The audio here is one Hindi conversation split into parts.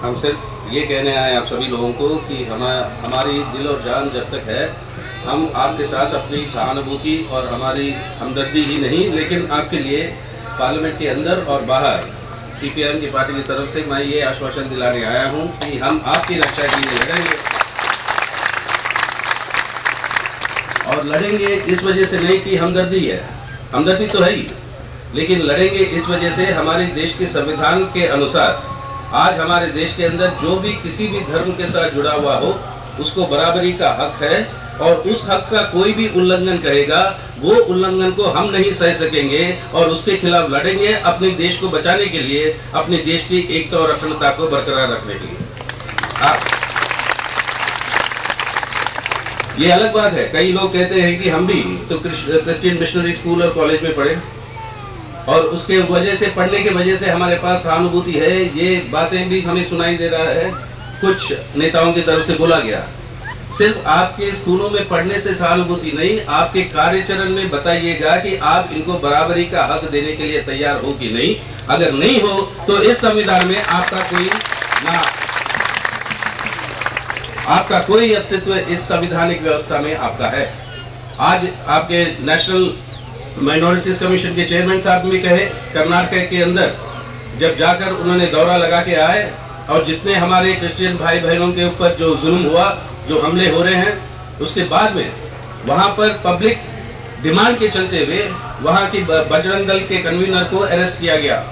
हम सिर्फ ये कहने आए आप सभी लोगों को कि हमारी दिल और जान जब तक है, हम आपके साथ अपनी सहानुभूति और हमारी हमदर्दी ही नहीं, लेकिन आपके लिए पार्लियामेंट के अंदर और बाहर सीपीआईएम की पार्टी की तरफ से मैं ये आश्वासन दिलाने आया हूं कि हम आपकी रक्षा के लिए लड़ेंगे। और लड़ेंगे इस वजह से नहीं कि हमदर्दी है, हमदर्दी तो है ही, लेकिन लड़ेंगे इस वजह से हमारे देश के संविधान के अनुसार आज हमारे देश के अंदर जो भी किसी भी धर्म के साथ जुड़ा हुआ हो उसको बराबरी का हक है, और उस हक का कोई भी उल्लंघन करेगा वो उल्लंघन को हम नहीं सह सकेंगे और उसके खिलाफ लड़ेंगे, अपने देश को बचाने के लिए, अपने देश की एकता और अखंडता को बरकरार रखने के लिए। ये अलग बात है, कई लोग कहते हैं कि हम भी तो क्रिश्चियन मिशनरी स्कूल और कॉलेज में पढ़े और उसके वजह से, पढ़ने के वजह से हमारे पास सहानुभूति है, ये बातें भी हमें सुनाई दे रहा है, कुछ नेताओं की तरफ से बोला गया। सिर्फ आपके स्कूलों में पढ़ने से सहानुभूति नहीं, आपके कार्यचरण में बताइएगा कि आप इनको बराबरी का हक देने के लिए तैयार हो कि नहीं। अगर नहीं हो तो इस संविधान में आपका कोई अस्तित्व इस संवैधानिक व्यवस्था में आपका है। आज आपके नेशनल माइनॉरिटीज कमीशन के चेयरमैन साहब भी कहे, कर्नाटक के अंदर जब जाकर उन्होंने दौरा लगा के आए और जितने हमारे क्रिश्चियन भाई बहनों के ऊपर जो जुल्म हुआ, जो हमले हो रहे हैं, उसके बाद में वहां पर पब्लिक डिमांड के चलते हुए वहां की बजरंग दल के कन्वीनर को अरेस्ट किया गया,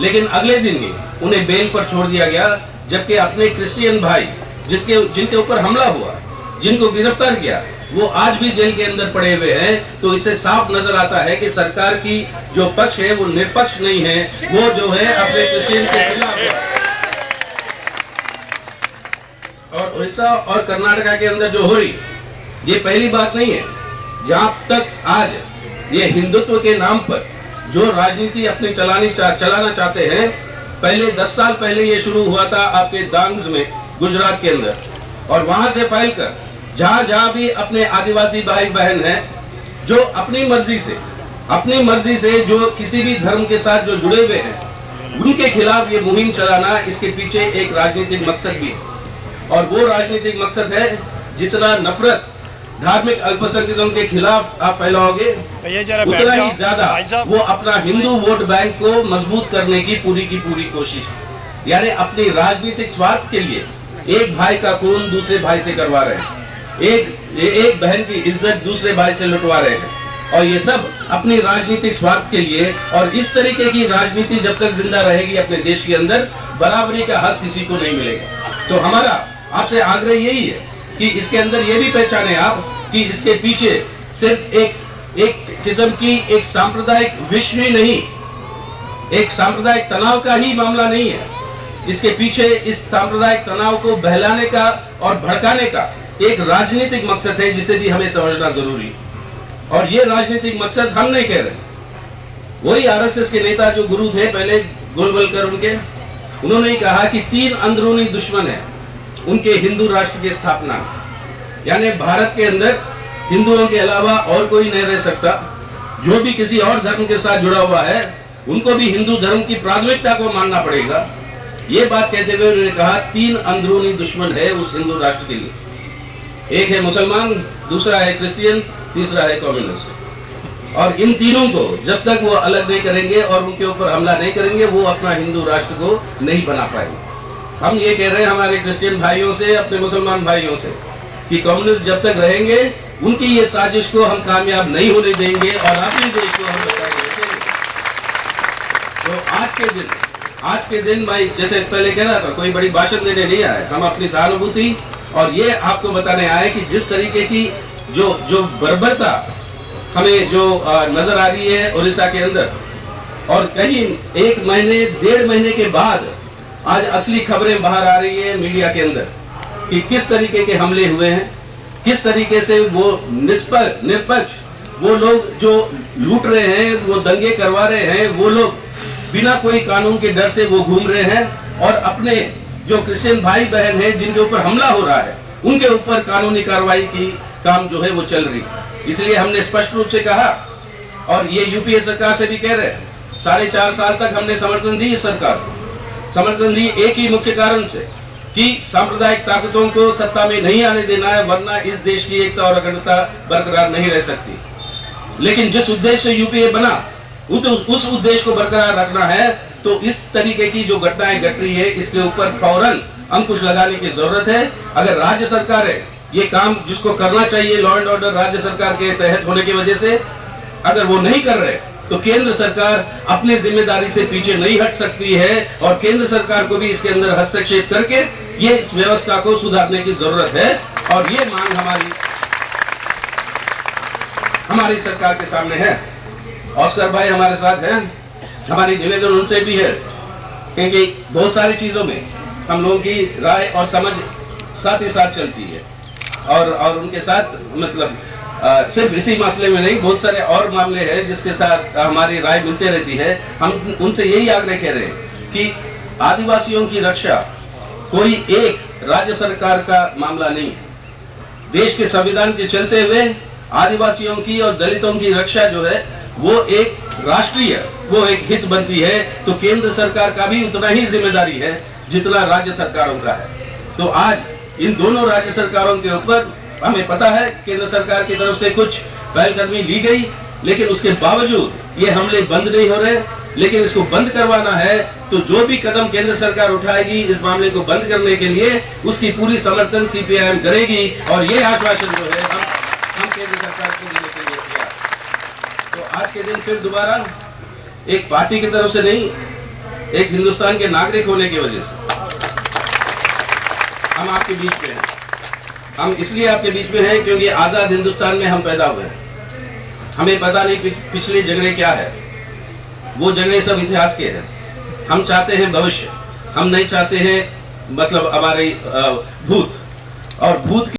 लेकिन अगले दिन ही उन्हें बेल पर छोड़ दिया गया, जबकि अपने क्रिश्चियन भाई जिनके ऊपर हमला हुआ, जिनको गिरफ्तार किया, वो आज भी जेल के अंदर पड़े हुए हैं। तो इससे साफ नजर आता है कि सरकार की जो पक्ष है वो निष्पक्ष नहीं है, वो जो है अपने क्रिश्चियन के खिलाफ है। और उड़ीसा और कर्नाटका के अंदर जो हो रही, ये पहली बात नहीं है। जहां तक आज ये हिंदुत्व के नाम पर जो राजनीति अपने चलाना चाहते हैं, पहले 10 साल पहले ये शुरू हुआ था आपके डांग्स में, गुजरात के अंदर, और वहां से फैल कर जहां भी अपने आदिवासी भाई बहन हैं जो अपनी मर्जी से जो किसी भी धर्म के साथ जो जुड़े हुए हैं, उनके खिलाफ ये मुहिम चलाना, इसके पीछे एक राजनीतिक मकसद भी है। और वो राजनीतिक मकसद है, जितना नफरत धार्मिक अल्पसंख्यकों के खिलाफ आप फैलाओगे, उतना ही ज्यादा वो अपना हिंदू वोट बैंक को मजबूत करने की पूरी कोशिश, यानी अपनी राजनीतिक स्वार्थ के लिए एक भाई का खून दूसरे भाई से करवा रहे हैं, एक बहन की इज्जत दूसरे भाई से लुटवा रहे हैं, और ये सब अपनी राजनीतिक स्वार्थ के लिए। और इस तरीके की राजनीति जब तक जिंदा रहेगी अपने देश के अंदर, बराबरी का हक किसी को नहीं मिलेगा। तो हमारा आपसे आग्रह यही है कि इसके अंदर ये भी पहचाने आप कि इसके पीछे सिर्फ एक किस्म की एक सांप्रदायिक विष ही नहीं, एक सांप्रदायिक तनाव का ही मामला नहीं है। इसके पीछे इस सांप्रदायिक तनाव को बहलाने का और भड़काने का एक राजनीतिक मकसद है, जिसे भी हमें समझना जरूरी है। और ये राजनीतिक मकसद हम नहीं कह रहे, वही आरएसएस के नेता जो गुरु थे पहले, गोलवलकर उनके, उन्होंने ही कहा कि 3 अंदरूनी दुश्मन है उनके हिंदू राष्ट्र की स्थापना, यानी भारत के अंदर हिंदुओं के अलावा और कोई नहीं रह सकता। जो भी किसी और धर्म के साथ जुड़ा हुआ है, उनको भी हिंदू धर्म की प्राथमिकता को मानना पड़ेगा। ये बात कहते हुए उन्होंने कहा 3 अंदरूनी दुश्मन है उस हिंदू राष्ट्र के लिए, एक है मुसलमान, दूसरा है क्रिश्चियन, तीसरा है कम्युनिस्ट। और इन तीनों को जब तक वो अलग नहीं करेंगे और उनके ऊपर हमला नहीं करेंगे, वो अपना हिंदू राष्ट्र को नहीं बना पाएंगे। हम ये कह रहे हैं हमारे क्रिश्चियन भाइयों से, अपने मुसलमान भाइयों से, कि कम्युनिस्ट जब तक रहेंगे उनकी ये साजिश को हम कामयाब नहीं होने देंगे और अपने देश को हम बचाएंगे। तो आज के दिन भाई, जैसे पहले कह रहा था, कोई बड़ी भाषण देने नहीं आए, हम अपनी सहानुभूति और ये आपको बताने आए कि जिस तरीके की जो बर्बरता हमें जो नजर आ रही है उड़ीसा के अंदर, और कहीं 1 महीने 1.5 महीने के बाद आज असली खबरें बाहर आ रही है मीडिया के अंदर कि किस तरीके के हमले हुए हैं, किस तरीके से वो निष्पक्ष वो लोग जो लूट रहे हैं, वो दंगे करवा रहे हैं, वो लोग बिना कोई कानून के डर से वो घूम रहे हैं, और अपने जो क्रिश्चियन भाई बहन हैं जिनके ऊपर हमला हो रहा है, उनके ऊपर कानूनी कार्रवाई की काम जो है वो चल रही है। इसलिए हमने स्पष्ट रूप से कहा, और ये यूपीए सरकार से भी कह रहे हैं, 4.5 साल तक हमने समर्थन दी इस सरकार को समर्थन दी एक ही मुख्य कारण से कि सांप्रदायिक ताकतों को सत्ता में नहीं आने देना है, वरना इस देश की एकता और अखंडता बरकरार नहीं रह सकती। लेकिन जिस उद्देश्य से यूपीए बना, उस उद्देश्य को बरकरार रखना है, तो इस तरीके की जो घटनाएं घट रही है, इसके ऊपर फौरन अंकुश लगाने की जरूरत है। अगर राज्य सरकारें ये काम जिसको करना चाहिए लॉ एंड ऑर्डर राज्य सरकार के तहत होने की वजह से अगर वो नहीं कर रहे, तो केंद्र सरकार अपनी जिम्मेदारी से पीछे नहीं हट सकती है और केंद्र सरकार को भी इसके अंदर हस्तक्षेप करके ये इस व्यवस्था को सुधारने की जरूरत है। और ये मांग हमारी सरकार के सामने है। ऑस्कर भाई हमारे साथ हैं, हमारी निवेदन उनसे भी है, क्योंकि बहुत सारी चीजों में हम लोगों की राय और समझ साथ ही साथ चलती है और उनके साथ मतलब सिर्फ इसी मसले में नहीं, बहुत सारे और मामले हैं जिसके साथ हमारी राय मिलती रहती है। हम उनसे यही आग्रह कह रहे हैं कि आदिवासियों की रक्षा कोई एक राज्य सरकार का मामला नहीं है। देश के संविधान के चलते हुए आदिवासियों की और दलितों की रक्षा जो है वो एक राष्ट्रीय वो एक हित बनती है, तो केंद्र सरकार का भी उतना ही जिम्मेदारी है जितना राज्य सरकारों का है। तो आज इन दोनों राज्य सरकारों के ऊपर हमें पता है केंद्र सरकार की तरफ से कुछ पहलकदमी ली गई, लेकिन उसके बावजूद ये हमले बंद नहीं हो रहे। लेकिन इसको बंद करवाना है तो जो भी कदम केंद्र सरकार उठाएगी इस मामले को बंद करने के लिए, उसकी पूरी समर्थन सीपीआईएम करेगी। और ये आश्वासन जो है हम केंद्र सरकार को देने के लिए तैयार। तो आज के दिन फिर दोबारा एक पार्टी की तरफ से नहीं, एक हिंदुस्तान के नागरिक होने की वजह से हम आपके बीच में हैं। हम इसलिए आपके बीच में हैं क्योंकि आजाद हिंदुस्तान में हम पैदा हुए हैं। हमें पता नहीं पिछले झगड़े क्या है, वो झगड़े सब इतिहास के हैं। हम चाहते हैं भविष्य, हम नहीं चाहते हैं मतलब हमारे भूत और भूत